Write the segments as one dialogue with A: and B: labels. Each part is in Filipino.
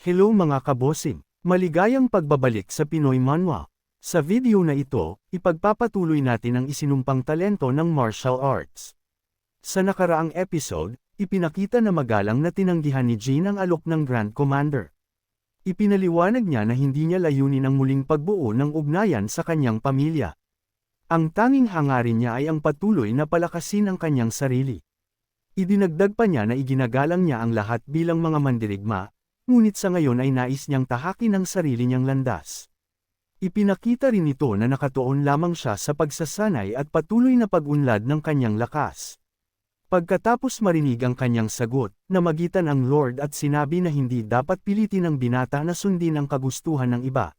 A: Hello mga kabosing! Maligayang pagbabalik sa Pinoy Manhwa. Sa video na ito, ipagpapatuloy natin ang isinumpang talento ng martial arts. Sa nakaraang episode, ipinakita na magalang na tinanggihan ni Jin ang alok ng Grand Commander. Ipinaliwanag niya na hindi niya layunin ang muling pagbuo ng ugnayan sa kanyang pamilya. Ang tanging hangarin niya ay ang patuloy na palakasin ang kanyang sarili. Idinagdag pa niya na iginagalang niya ang lahat bilang mga mandirigma, ngunit sa ngayon ay nais niyang tahakin ang sarili niyang landas. Ipinakita rin ito na nakatuon lamang siya sa pagsasanay at patuloy na pag-unlad ng kanyang lakas. Pagkatapos marinig ang kanyang sagot, namagitan ang Lord at sinabi na hindi dapat pilitin ang binata na sundin ang kagustuhan ng iba.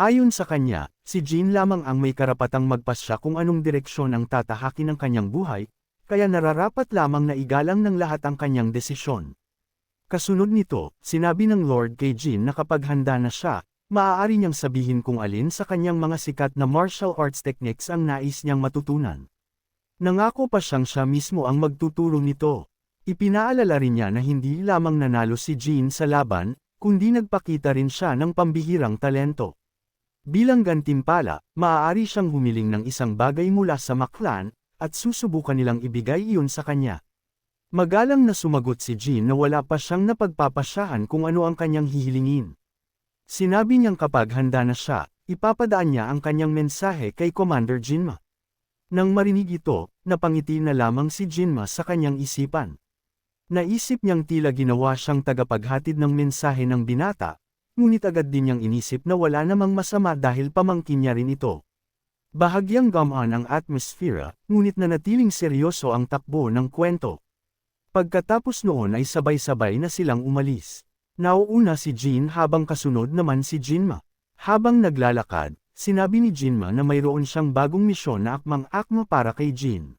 A: Ayon sa kanya, si Jin lamang ang may karapatang magpasya kung anong direksyon ang tatahakin ng kanyang buhay, kaya nararapat lamang na igalang ng lahat ang kanyang desisyon. Kasunod nito, sinabi ng Lord kay Jin na kapag handa na siya, maaari niyang sabihin kung alin sa kanyang mga sikat na martial arts techniques ang nais niyang matutunan. Nangako pa siyang siya mismo ang magtuturo nito. Ipinaalala rin niya na hindi lamang nanalo si Jin sa laban, kundi nagpakita rin siya ng pambihirang talento. Bilang gantimpala, maaari siyang humiling ng isang bagay mula sa Maklan, at susubukan nilang ibigay iyon sa kanya. Magalang na sumagot si Jin na wala pa siyang napagpapasyahan kung ano ang kanyang hihilingin. Sinabi niyang kapag handa na siya, ipapadaan niya ang kanyang mensahe kay Commander Jinma. Nang marinig ito, napangiti na lamang si Jinma sa kanyang isipan. Naisip niyang tila ginawa siyang tagapaghatid ng mensahe ng binata, ngunit agad din niyang inisip na wala namang masama dahil pamangkin niya rin ito. Bahagyang gamaan ang atmosfera, ngunit nanatiling seryoso ang takbo ng kwento. Pagkatapos noon ay sabay-sabay na silang umalis. Nauuna si Jin habang kasunod naman si Jinma. Habang naglalakad, sinabi ni Jinma na mayroon siyang bagong misyon na akmang-akma para kay Jin.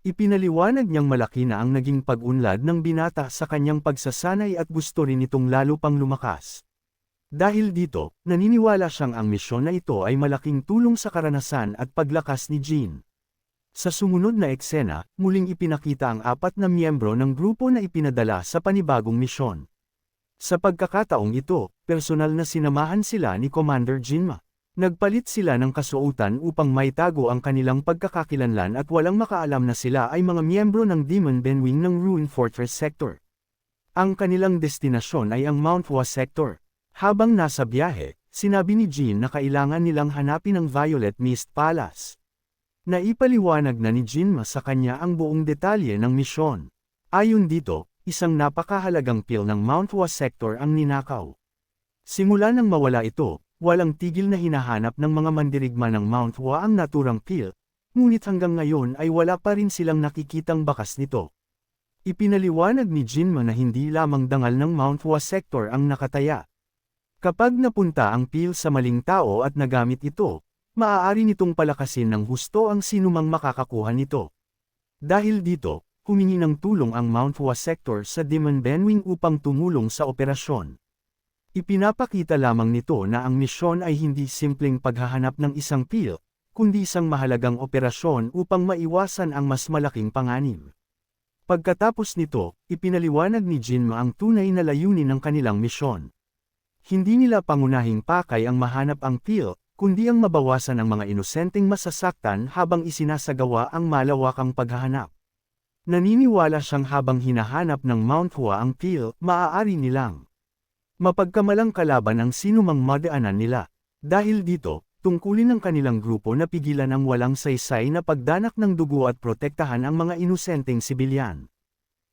A: Ipinaliwanag niyang malaki na ang naging pag-unlad ng binata sa kanyang pagsasanay at gusto rin itong lalo pang lumakas. Dahil dito, naniniwala siyang ang misyon na ito ay malaking tulong sa karanasan at paglakas ni Jin. Sa sumunod na eksena, muling ipinakita ang 4 na miyembro ng grupo na ipinadala sa panibagong misyon. Sa pagkakataong ito, personal na sinamahan sila ni Commander Jinma. Nagpalit sila ng kasuotan upang maitago ang kanilang pagkakakilanlan at walang makaalam na sila ay mga miyembro ng Demon Benwing ng Ruin Fortress Sector. Ang kanilang destinasyon ay ang Mount Hua Sector. Habang nasa biyahe, sinabi ni Jin na kailangan nilang hanapin ang Violet Mist Palace. Naipaliwanag na ni Jinma sa kanya ang buong detalye ng misyon. Ayon dito, isang napakahalagang pil ng Mount Hua Sector ang ninakaw. Simula nang mawala ito, walang tigil na hinahanap ng mga mandirigma ng Mount Hua ang naturang pil, ngunit hanggang ngayon ay wala pa rin silang nakikitang bakas nito. Ipinaliwanag ni Jinma na hindi lamang dangal ng Mount Hua Sector ang nakataya. Kapag napunta ang pil sa maling tao at nagamit ito, maaari nitong palakasin ng husto ang sinumang makakakuha nito. Dahil dito, humingi ng tulong ang Mount Hua Sector sa Demon Benwing upang tumulong sa operasyon. Ipinapakita lamang nito na ang misyon ay hindi simpleng paghahanap ng isang pil, kundi isang mahalagang operasyon upang maiwasan ang mas malaking panganib. Pagkatapos nito, ipinaliwanag ni Jinma ang tunay na layunin ng kanilang misyon. Hindi nila pangunahing pakay ang mahanap ang pil, kundi ang mabawasan ang mga inosenteng masasaktan habang isinasagawa ang malawakang paghahanap. Naniniwala siyang habang hinahanap ng Mount Hua ang pil, maaari nilang mapagkamalang kalaban ang sinumang madaanan nila. Dahil dito, tungkulin ng kanilang grupo na pigilan ang walang saysay na pagdanak ng dugo at protektahan ang mga inosenteng sibilyan.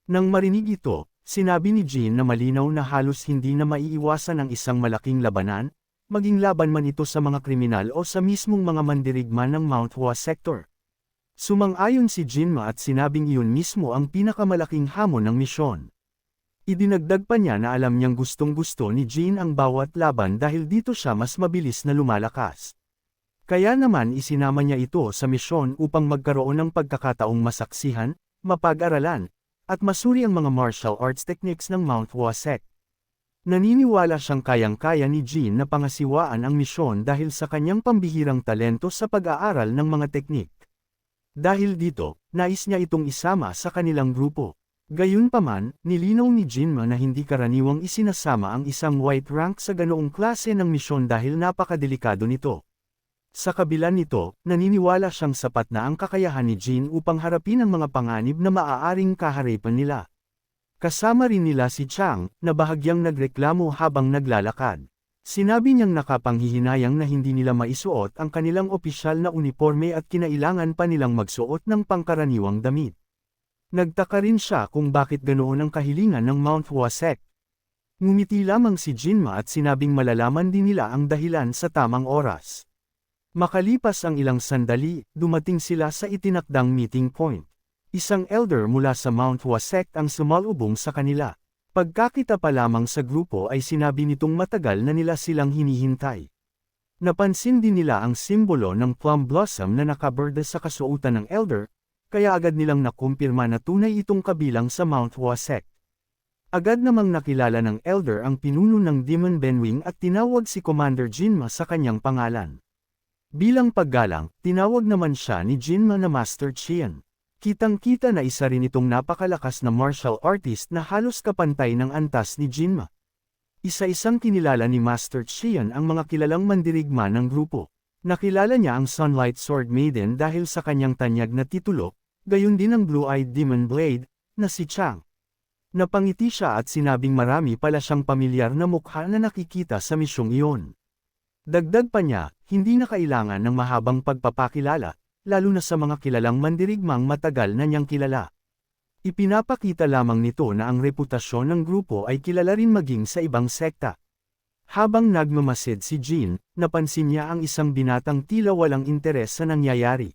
A: Nang marinig ito, sinabi ni Jin na malinaw na halos hindi na maiiwasan ang isang malaking labanan, maging laban man ito sa mga kriminal o sa mismong mga mandirigma ng Mount Hua Sector. Sumang-ayon si Jinma at sinabing iyon mismo ang pinakamalaking hamon ng misyon. Idinagdag pa niya na alam niyang gustong-gusto ni Jin ang bawat laban dahil dito siya mas mabilis na lumalakas. Kaya naman isinama niya ito sa misyon upang magkaroon ng pagkakataong masaksihan, mapag-aralan, at masuri ang mga martial arts techniques ng Mount Hua Sect. Naniniwala siyang kayang-kaya ni Jin na pangasiwaan ang misyon dahil sa kanyang pambihirang talento sa pag-aaral ng mga teknik. Dahil dito, nais niya itong isama sa kanilang grupo. Gayunpaman, nilinaw ni Jinma na hindi karaniwang isinasama ang isang white rank sa ganoong klase ng misyon dahil napakadelikado nito. Sa kabila nito, naniniwala siyang sapat na ang kakayahan ni Jin upang harapin ang mga panganib na maaaring kaharipan nila. Kasama rin nila si Chang, na bahagyang nagreklamo habang naglalakad. Sinabi niyang nakapanghihinayang na hindi nila maisuot ang kanilang opisyal na uniforme at kinailangan pa nilang magsuot ng pangkaraniwang damit. Nagtaka rin siya kung bakit ganoon ang kahilingan ng Mount Hua sect. Ngumiti lamang si Jinma at sinabing malalaman din nila ang dahilan sa tamang oras. Makalipas ang ilang sandali, dumating sila sa itinakdang meeting point. Isang elder mula sa Mount Hua sect ang sumalubong sa kanila. Pagkakita pa lamang sa grupo ay sinabi nitong matagal na nila silang hinihintay. Napansin din nila ang simbolo ng plum blossom na nakaberde sa kasuotan ng elder, kaya agad nilang nakumpirma na tunay itong kabilang sa Mount Hua sect. Agad namang nakilala ng elder ang pinuno ng Demon Benwing at tinawag si Commander Jinma sa kanyang pangalan. Bilang paggalang, tinawag naman siya ni Jinma na Master Qian. Kitang-kita na isa rin itong napakalakas na martial artist na halos kapantay ng antas ni Jinma. Isa-isang kinilala ni Master Qian ang mga kilalang mandirigma ng grupo. Nakilala niya ang Sunlight Sword Maiden dahil sa kanyang tanyag na titulo, gayon din ang Blue-Eyed Demon Blade, na si Chang. Napangiti siya at sinabing marami pala siyang pamilyar na mukha na nakikita sa misyong iyon. Dagdag pa niya, hindi na kailangan ng mahabang pagpapakilala, lalo na sa mga kilalang mandirigmang matagal na niyang kilala. Ipinapakita lamang nito na ang reputasyon ng grupo ay kilala rin maging sa ibang sekta. Habang nagmamasid si Jin, napansin niya ang isang binatang tila walang interes sa nangyayari.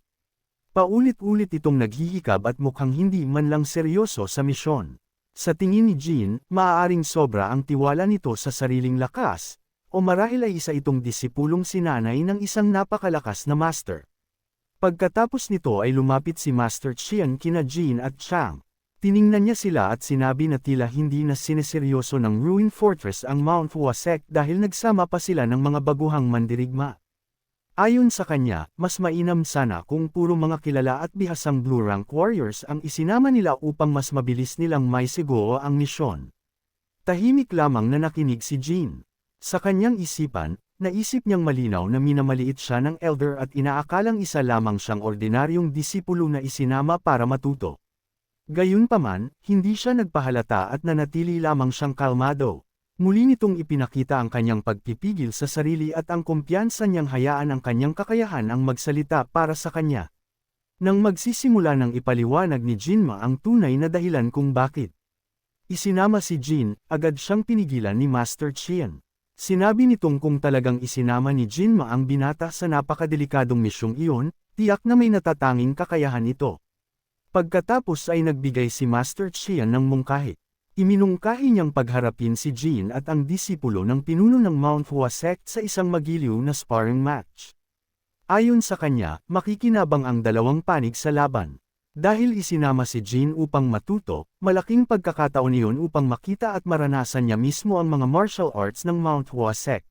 A: Paulit-ulit itong naghihikab at mukhang hindi man lang seryoso sa misyon. Sa tingin ni Jin, maaaring sobra ang tiwala nito sa sariling lakas, o marahil ay isa itong disipulong sinanay ng isang napakalakas na master. Pagkatapos nito ay lumapit si Master Qian kina Jin at Chang. Tiningnan niya sila at sinabi na tila hindi na sineseryoso ng Ruin Fortress ang Mount Hua sect dahil nagsama pa sila ng mga baguhang mandirigma. Ayon sa kanya, mas mainam sana kung puro mga kilala at bihasang Blue Rank Warriors ang isinama nila upang mas mabilis nilang maisagawa ang misyon. Tahimik lamang na nakinig si Jin. Sa kanyang isipan, naisip niyang malinaw na minamaliit siya ng elder at inaakalang isa lamang siyang ordinaryong disipulo na isinama para matuto. Gayunpaman, hindi siya nagpahalata at nanatili lamang siyang kalmado. Muli nitong ipinakita ang kanyang pagpipigil sa sarili at ang kumpiyansa niyang hayaan ang kanyang kakayahan ang magsalita para sa kanya. Nang magsisimula ng ipaliwanag ni Jinma ang tunay na dahilan kung bakit isinama si Jin, agad siyang pinigilan ni Master Qian. Sinabi nitong kung talagang isinama ni Jinma ang binata sa napakadelikadong misyong iyon, tiyak na may natatanging kakayahan ito. Pagkatapos ay nagbigay si Master Qian ng mungkahi. Iminungkahi niyang pagharapin si Jin at ang disipulo ng pinuno ng Mount Hua sect sa isang magiliw na sparring match. Ayon sa kanya, makikinabang ang dalawang panig sa laban. Dahil isinama si Jin upang matuto, malaking pagkakataon iyon upang makita at maranasan niya mismo ang mga martial arts ng Mount Hua sect.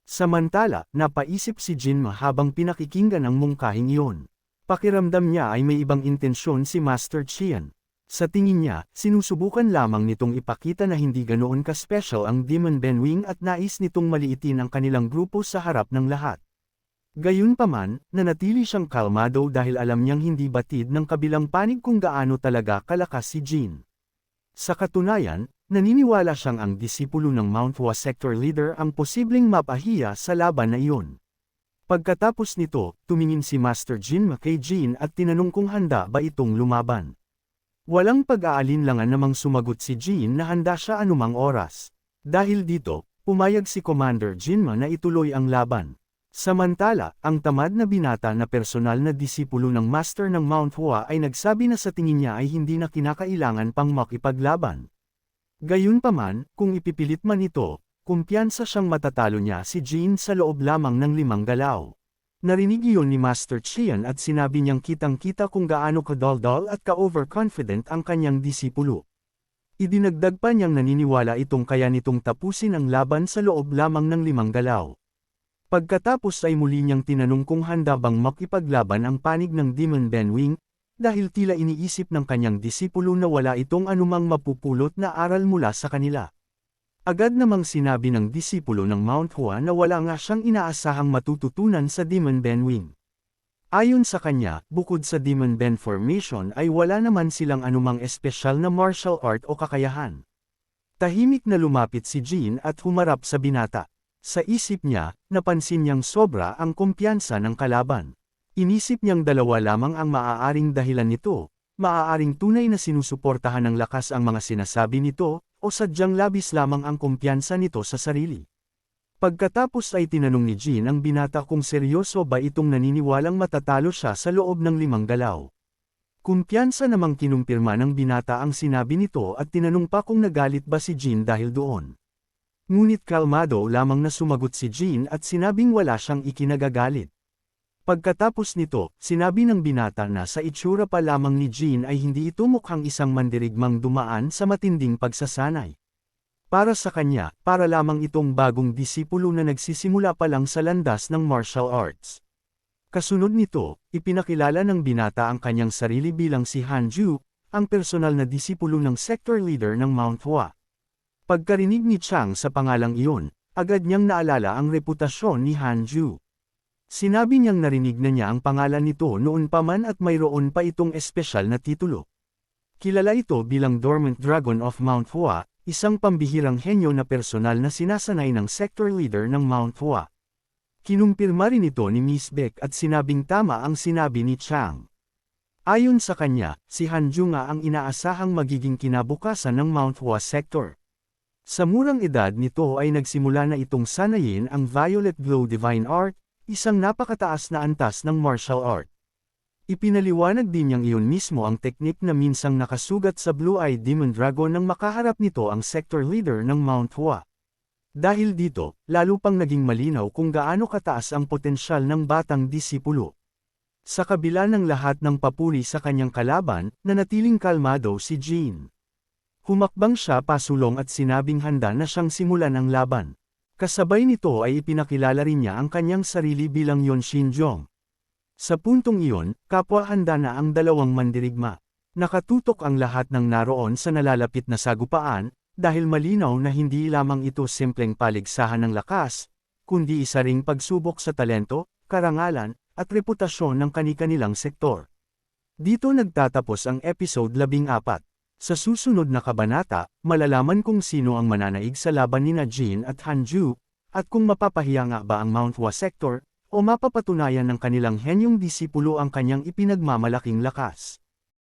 A: Samantala, napaisip si Jin habang pinakikinggan ang mungkahing iyon. Pakiramdam niya ay may ibang intensyon si Master Qian. Sa tingin niya, sinusubukan lamang nitong ipakita na hindi ganoon ka-special ang Demon Benwing at nais nitong maliitin ang kanilang grupo sa harap ng lahat. Gayunpaman, nanatili siyang kalmado dahil alam niyang hindi batid ng kabilang panig kung gaano talaga kalakas si Jin. Sa katunayan, naniniwala siyang ang disipulo ng Mount Hua sector leader ang posibleng mapahiya sa laban na iyon. Pagkatapos nito, tumingin si Master Jin kay Jin at tinanong kung handa ba itong lumaban. Walang pag-aalinlangan namang sumagot si Jin na handa siya anumang oras. Dahil dito, pumayag si Commander Jinma na ituloy ang laban. Samantala, ang tamad na binata na personal na disipulo ng Master ng Mount Hua ay nagsabi na sa tingin niya ay hindi na kinakailangan pang makipaglaban. Gayunpaman, kung ipipilit man ito, kumpiyansa siyang matatalo niya si Jin sa loob lamang ng 5 galaw. Narinig iyon ni Master Qian at sinabi niyang kitang-kita kung gaano kadaldal at ka-overconfident ang kanyang disipulo. Idinagdag pa niyang naniniwala itong kaya nitong tapusin ang laban sa loob lamang ng 5 galaw. Pagkatapos ay muli niyang tinanong kung handa bang makipaglaban ang panig ng Demon Benwing, dahil tila iniisip ng kanyang disipulo na wala itong anumang mapupulot na aral mula sa kanila. Agad namang sinabi ng disipulo ng Mount Hua na wala nga siyang inaasahang matututunan sa Demon Ben Wing. Ayon sa kanya, bukod sa Demon Ben formation ay wala naman silang anumang espesyal na martial art o kakayahan. Tahimik na lumapit si Jin at humarap sa binata. Sa isip niya, napansin niyang sobra ang kumpiyansa ng kalaban. Inisip niyang dalawa lamang ang maaaring dahilan nito, maaaring tunay na sinusuportahan ng lakas ang mga sinasabi nito, o sadyang labis lamang ang kumpiyansa nito sa sarili. Pagkatapos ay tinanong ni Jin ang binata kung seryoso ba itong naniniwalang matatalo siya sa loob ng 5 galaw. Kumpiyansa namang kinumpirma ng binata ang sinabi nito at tinanong pa kung nagalit ba si Jin dahil doon. Ngunit kalmado lamang na sumagot si Jin at sinabing wala siyang ikinagagalit. Pagkatapos nito, sinabi ng binata na sa itsura pa lamang ni Jin ay hindi ito mukhang isang mandirigmang dumaan sa matinding pagsasanay. Para sa kanya, para lamang itong bagong disipulo na nagsisimula pa lang sa landas ng martial arts. Kasunod nito, ipinakilala ng binata ang kanyang sarili bilang si Hanju, ang personal na disipulo ng sector leader ng Mount Hua. Pagkarinig ni Chang sa pangalang iyon, agad niyang naalala ang reputasyon ni Hanju. Sinabi niyang narinig na niya ang pangalan nito noon pa man at mayroon pa itong espesyal na titulo. Kilala ito bilang Dormant Dragon of Mount Hua, isang pambihirang henyo na personal na sinasanay ng sector leader ng Mount Hua. Kinumpirma rin ito ni Miss Beck at sinabing tama ang sinabi ni Chang. Ayon sa kanya, si Hanju nga ang inaasahang magiging kinabukasan ng Mount Hua sector. Sa murang edad nito ay nagsimula na itong sanayin ang Violet Glow Divine Art, isang napakataas na antas ng martial art. Ipinaliwanag din niyang iyon mismo ang teknik na minsang nakasugat sa Blue-Eyed Demon Dragon nang makaharap nito ang sector leader ng Mount Hua. Dahil dito, lalo pang naging malinaw kung gaano kataas ang potensyal ng batang disipulo. Sa kabila ng lahat ng papuri sa kanyang kalaban, nanatiling kalmado si Jin. Humakbang siya pasulong at sinabing handa na siyang simulan ang laban. Kasabay nito ay ipinakilala rin niya ang kanyang sarili bilang Yon Shinjong. Sa puntong iyon, kapwa handa na ang dalawang mandirigma. Nakatutok ang lahat ng naroon sa nalalapit na sagupaan, dahil malinaw na hindi lamang ito simpleng paligsahan ng lakas, kundi isa ring pagsubok sa talento, karangalan, at reputasyon ng kani-kanilang sektor. Dito nagtatapos ang episode 14. Sa susunod na kabanata, malalaman kung sino ang mananaig sa laban ni Jin at Hanju, at kung mapapahiya nga ba ang Mount Hua sector, o mapapatunayan ng kanilang henyong disipulo ang kanyang ipinagmamalaking lakas.